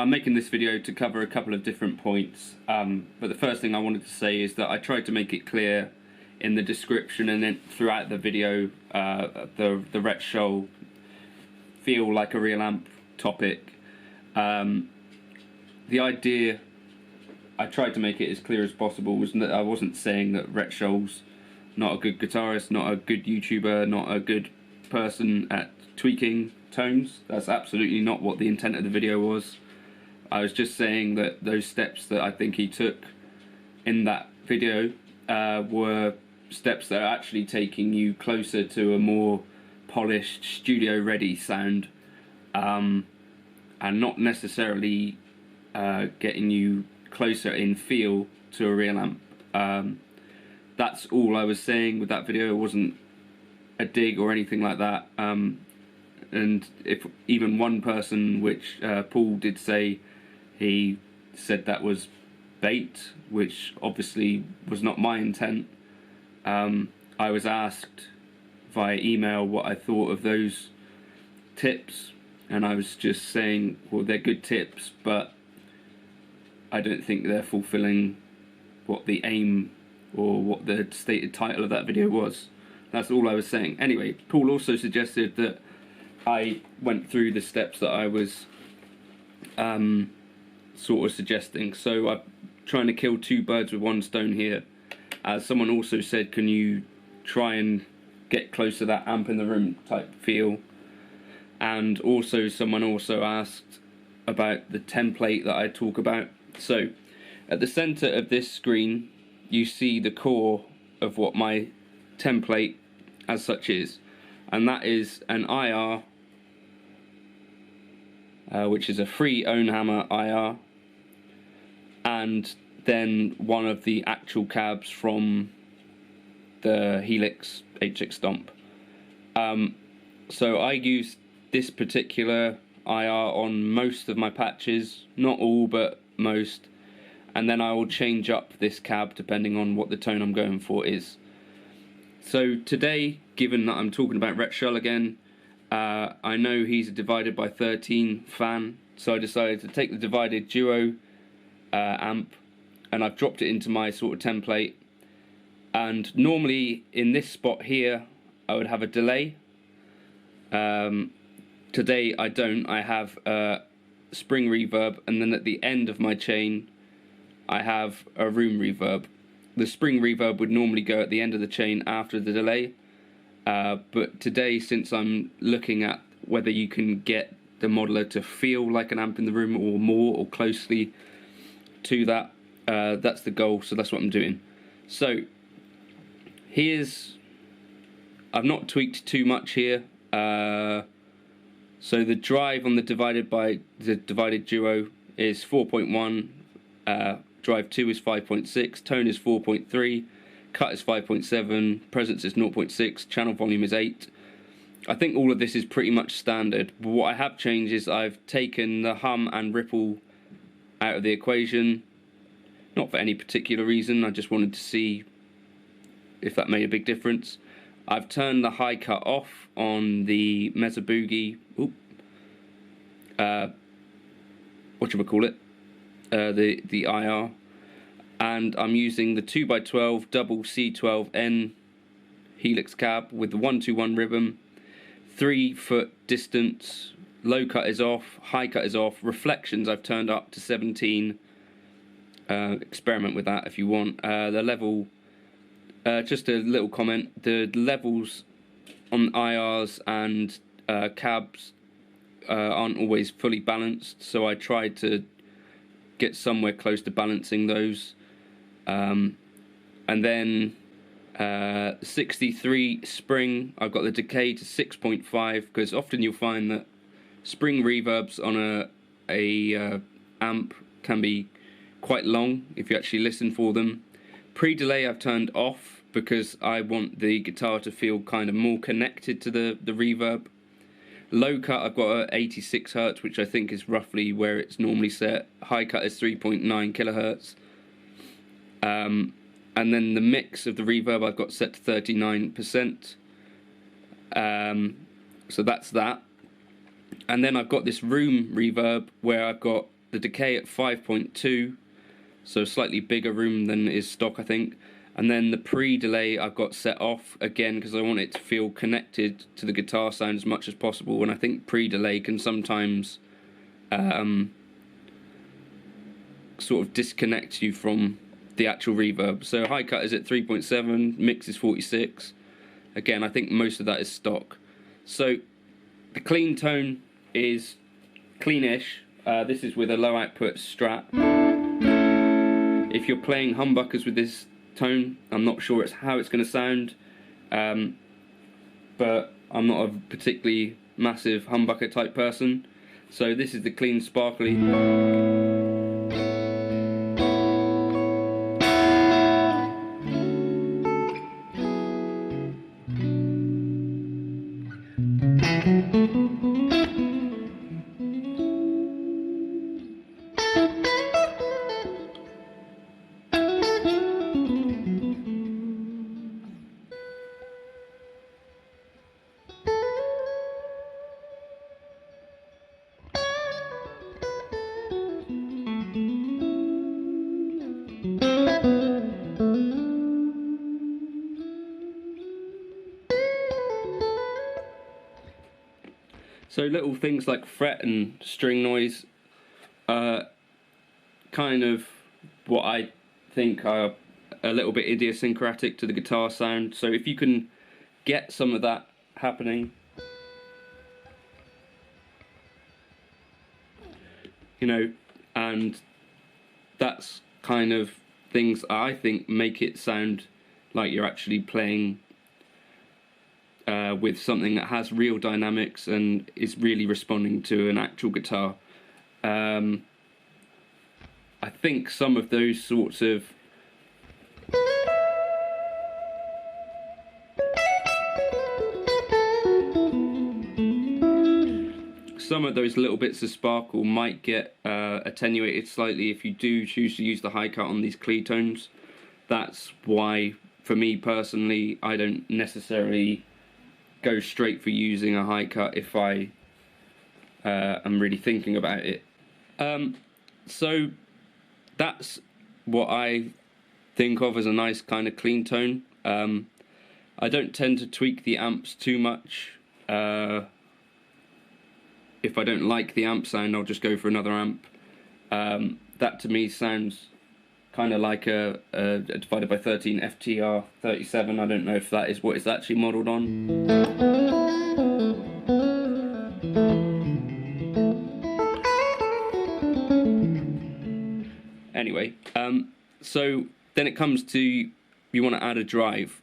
I'm making this video to cover a couple of different points, but the first thing I wanted to say is that I tried to make it clear in the description and then throughout the video, the Retshow feel like a real amp topic. The idea, I tried to make it as clear as possible, was that I wasn't saying that Retshow's not a good guitarist, not a good YouTuber, not a good person at tweaking tones. That's absolutely not what the intent of the video was. I was just saying that those steps that I think he took in that video were steps that are actually taking you closer to a more polished, studio-ready sound, and not necessarily getting you closer in feel to a real amp. That's all I was saying with that video. It wasn't a dig or anything like that. And if even one person, which Paul did say, he said that was bait, which obviously was not my intent. I was asked via email what I thought of those tips, and I was just saying, well, they're good tips, but I don't think they're fulfilling what the aim or what the stated title of that video was. That's all I was saying. Anyway, Paul also suggested that I went through the steps that I was sort of suggesting. So I'm trying to kill two birds with one stone here. Someone also said, can you try and get close to that amp in the room type feel? And also someone also asked about the template that I talk about. So at the center of this screen you see the core of what my template as such is, and that is an IR, which is a free own hammer IR, and then one of the actual cabs from the Helix HX Stomp. So I use this particular IR on most of my patches, not all but most, and then I will change up this cab depending on what the tone I'm going for is. So today, given that I'm talking about Retshow again, I know he's a Divided by 13 fan, so I decided to take the Divided Duo amp, and I've dropped it into my sort of template. And normally in this spot here I would have a delay. Today I don't. I have a spring reverb, and then at the end of my chain I have a room reverb. The spring reverb would normally go at the end of the chain after the delay, but today, since I'm looking at whether you can get the modeler to feel like an amp in the room or more or closely to that, that's the goal, so that's what I'm doing. So I've not tweaked too much here. So the drive on the Divided Duo is 4.1, drive 2 is 5.6, tone is 4.3, cut is 5.7, presence is 0.6, channel volume is 8. I think all of this is pretty much standard, but what I have changed is I've taken the hum and ripple out of the equation, not for any particular reason. I just wanted to see if that made a big difference. I've turned the high cut off on the Mesa Boogie, whatchamacallit, the IR, and I'm using the 2x12 double C12N Helix cab with the 121 ribbon, 3 foot distance, low cut is off, high cut is off, reflections I've turned up to 17, experiment with that if you want. The level, just a little comment, the levels on IRs and cabs aren't always fully balanced, so I tried to get somewhere close to balancing those. And then 63 spring, I've got the decay to 6.5, because often you'll find that spring reverbs on a amp can be quite long if you actually listen for them. Pre-delay I've turned off because I want the guitar to feel kind of more connected to the reverb. Low cut I've got at 86 Hz, which I think is roughly where it's normally set. High cut is 3.9 kilohertz. And then the mix of the reverb I've got set to 39%. So that's that. And then I've got this room reverb where I've got the decay at 5.2, so slightly bigger room than is stock, I think. And then the pre-delay I've got set off again because I want it to feel connected to the guitar sound as much as possible, and I think pre-delay can sometimes sort of disconnect you from the actual reverb. So high cut is at 3.7, mix is 46. Again, I think most of that is stock. So the clean tone is cleanish. This is with a low output Strat. If you're playing humbuckers with this tone, I'm not sure how it's going to sound, but I'm not a particularly massive humbucker type person. So this is the clean sparkly. So little things like fret and string noise are kind of what I think are a little bit idiosyncratic to the guitar sound. So if you can get some of that happening, you know, and that's kind of things I think make it sound like you're actually playing with something that has real dynamics and is really responding to an actual guitar. I think some of those sorts of little bits of sparkle might get attenuated slightly if you do choose to use the high cut on these clean tones. That's why, for me personally, I don't necessarily go straight for using a high cut if I am really thinking about it. So that's what I think of as a nice kind of clean tone. I don't tend to tweak the amps too much. If I don't like the amp sound, I'll just go for another amp. That to me sounds kind of like a divided by 13 FTR 37. I don't know if that is what it's actually modelled on. Anyway, so then it comes to you want to add a drive.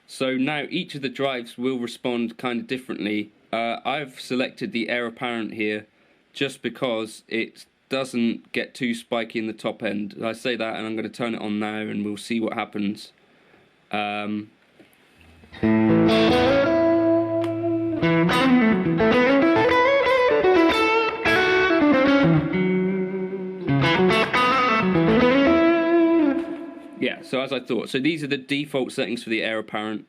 So now each of the drives will respond kind of differently. I've selected the air apparent here just because it doesn't get too spiky in the top end. I say that and I'm going to turn it on now and we'll see what happens. Yeah, so as I thought. So these are the default settings for the air apparent.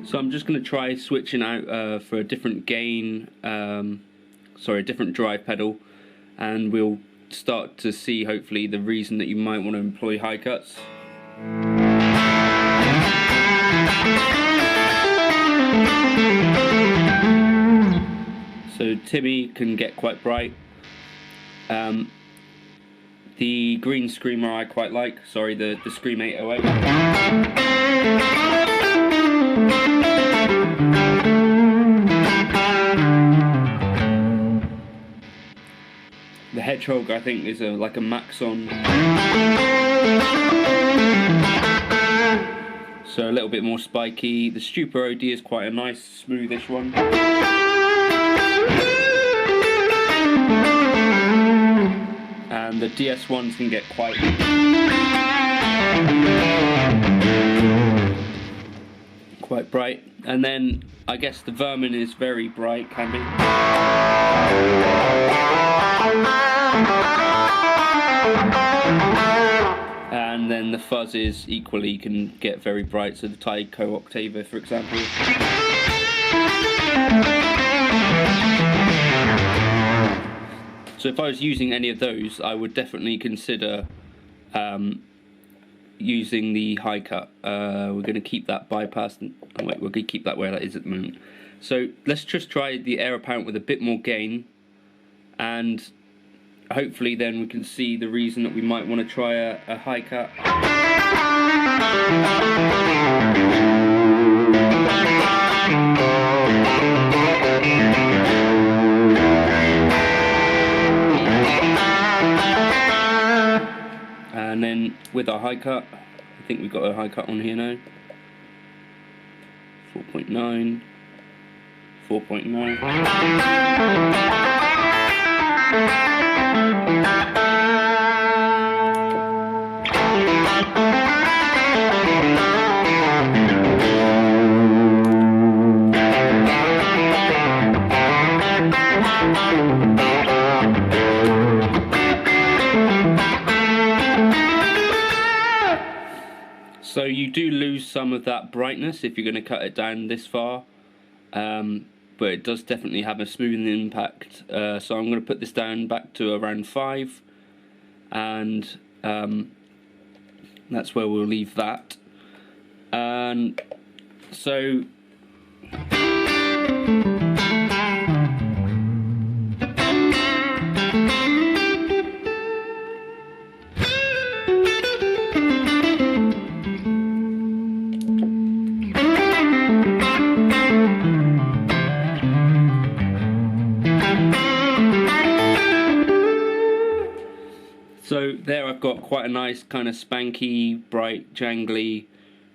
So I'm just going to try switching out for a different gain, a different drive pedal, and we'll start to see hopefully the reason that you might want to employ high cuts. So Timmy can get quite bright. The green screamer I quite like, sorry, the Scream 808. The Hedgehog I think is like a Maxon. So a little bit more spiky. The Stupor OD is quite a nice smoothish one. And the DS1s can get quite bright. And then I guess the Vermin is very bright, can be. And and then the fuzzes equally can get very bright, so the Thai co-octaver, for example. So if I was using any of those, I would definitely consider using the high cut. We're going to keep that bypass. Oh wait, we're going to keep that where that is at the moment. So let's just try the air apparent with a bit more gain, and hopefully then we can see the reason that we might want to try a high cut. And then with our high cut, I think we've got a high cut on here now. 4.9, 4.9. So you do lose some of that brightness if you're going to cut it down this far, but it does definitely have a smoothing impact. So I'm going to put this down back to around 5, and that's where we'll leave that. And so there I've got quite a nice kind of spanky, bright, jangly,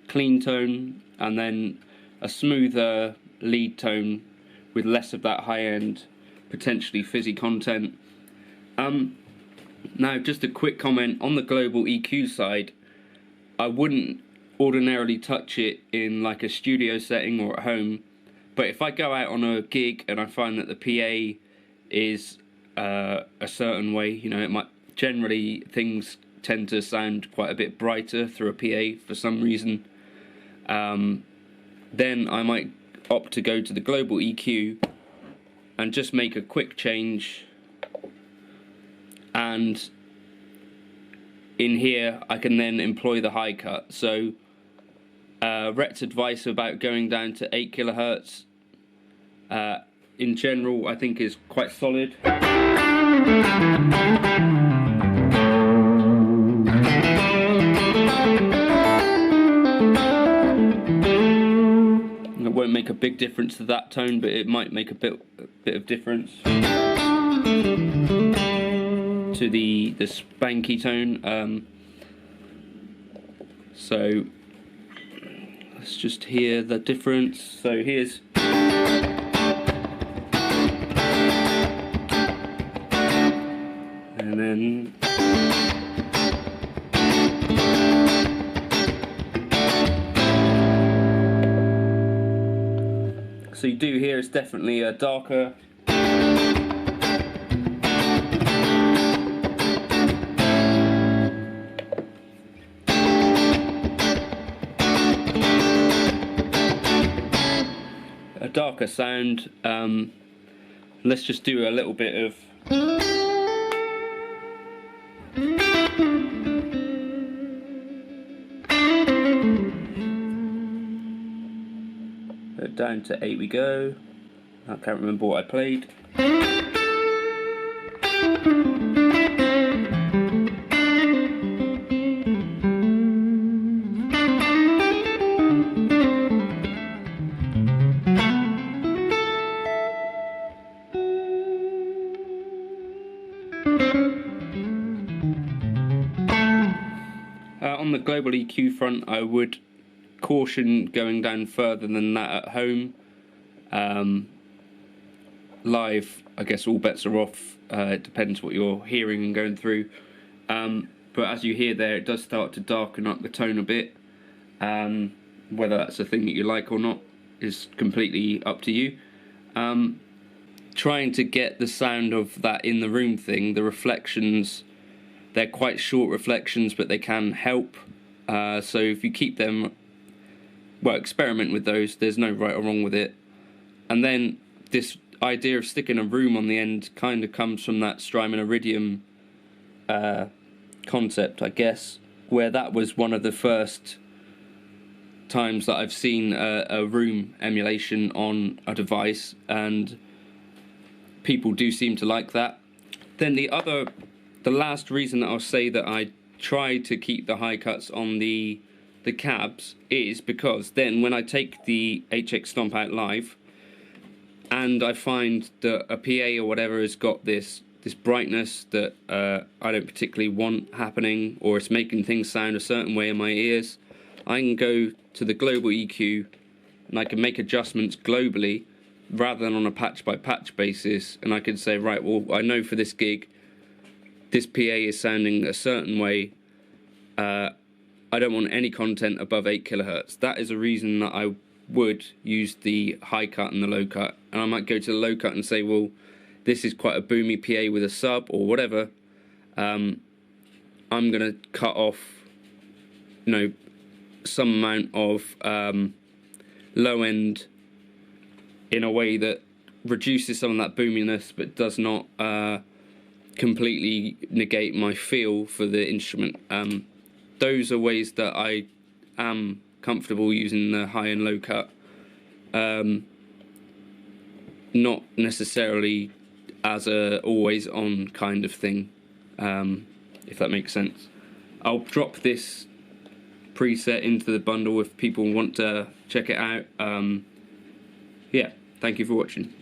clean tone, and then a smoother lead tone with less of that high-end, potentially fizzy content. Now just a quick comment on the global EQ side. I wouldn't ordinarily touch it in like a studio setting or at home, but if I go out on a gig and I find that the PA is a certain way, you know, it might generally things tend to sound quite a bit brighter through a PA for some reason, then I might opt to go to the global EQ and just make a quick change, and in here I can then employ the high cut. So Rhett's advice about going down to 8 kilohertz in general I think is quite solid. It won't make a big difference to that tone, but it might make a bit of difference to the spanky tone. So let's just hear the difference. So here's and then so you do hear it's definitely a darker. A darker sound. Let's just do a little bit of down to 8 we go. I can't remember what I played. On the global EQ front, I would caution going down further than that at home. Live, I guess all bets are off. It depends what you're hearing and going through. But as you hear there, it does start to darken up the tone a bit. Whether that's a thing that you like or not is completely up to you. Trying to get the sound of that in the room thing, the reflections, they're quite short reflections, but they can help. So if you keep them, well, experiment with those. There's no right or wrong with it. And then this idea of sticking a room on the end kind of comes from that Strymon Iridium concept, I guess, where that was one of the first times that I've seen a room emulation on a device, and people do seem to like that. Then the last reason that I'll say that I try to keep the high cuts on the cabs is because then when I take the HX Stomp out live and I find that a PA or whatever has got this brightness that I don't particularly want happening, or it's making things sound a certain way in my ears, I can go to the global EQ and I can make adjustments globally rather than on a patch by patch basis, and I can say, right, well, I know for this gig this PA is sounding a certain way. I don't want any content above 8 kilohertz. That is a reason that I would use the high cut and the low cut, and I might go to the low cut and say, well, this is quite a boomy PA with a sub or whatever. I'm gonna cut off, you know, some amount of low end in a way that reduces some of that boominess but does not completely negate my feel for the instrument. Those are ways that I am comfortable using the high and low cut, not necessarily as a always on kind of thing, if that makes sense. I'll drop this preset into the bundle if people want to check it out. Yeah, thank you for watching.